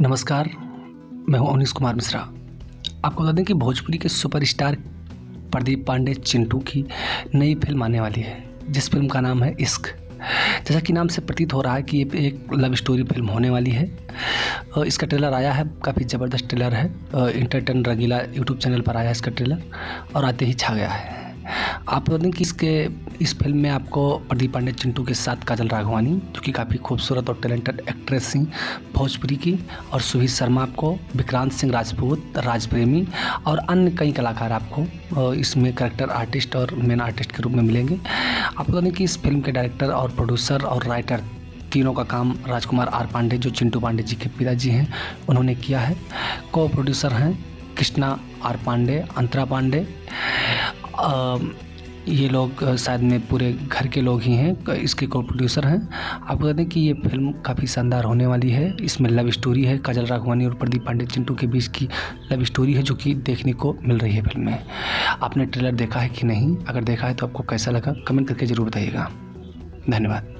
नमस्कार, मैं हूं अवनीश कुमार मिश्रा। आपको बता दें कि भोजपुरी के सुपरस्टार प्रदीप पांडे चिंटू की नई फिल्म आने वाली है, जिस फिल्म का नाम है इश्क। जैसा कि नाम से प्रतीत हो रहा है कि ये एक लव स्टोरी फिल्म होने वाली है। इसका ट्रेलर आया है, काफ़ी ज़बरदस्त ट्रेलर है। इंटरटेन रंगीला यूट्यूब चैनल पर आया है इसका ट्रेलर और आते ही छा गया है। आप बता दें कि इस फिल्म में आपको प्रदीप पांडे चिंटू के साथ काजल राघवानी, जो कि काफ़ी खूबसूरत और टैलेंटेड एक्ट्रेस थी भोजपुरी की, और सुभी शर्मा आपको, विक्रांत सिंह राजपूत, राज प्रेमी और अन्य कई कलाकार आपको इसमें कैरेक्टर आर्टिस्ट और मेन आर्टिस्ट के रूप में मिलेंगे। आप बता दें कि इस फिल्म के डायरेक्टर और प्रोड्यूसर और राइटर तीनों का काम राजकुमार आर पांडे, जो चिंटू पांडे जी के पिताजी हैं, उन्होंने किया है। को प्रोड्यूसर हैं कृष्णा आर पांडे, अंतरा पांडे। ये लोग शायद में पूरे घर के लोग ही हैं, इसके को प्रोड्यूसर हैं। आप बता दें कि ये फिल्म काफ़ी शानदार होने वाली है। इसमें लव स्टोरी है, काजल राघवानी और प्रदीप पांडे चिंटू के बीच की लव स्टोरी है, जो कि देखने को मिल रही है फिल्म में। आपने ट्रेलर देखा है कि नहीं? अगर देखा है तो आपको कैसा लगा कमेंट करके ज़रूर बताइएगा। धन्यवाद।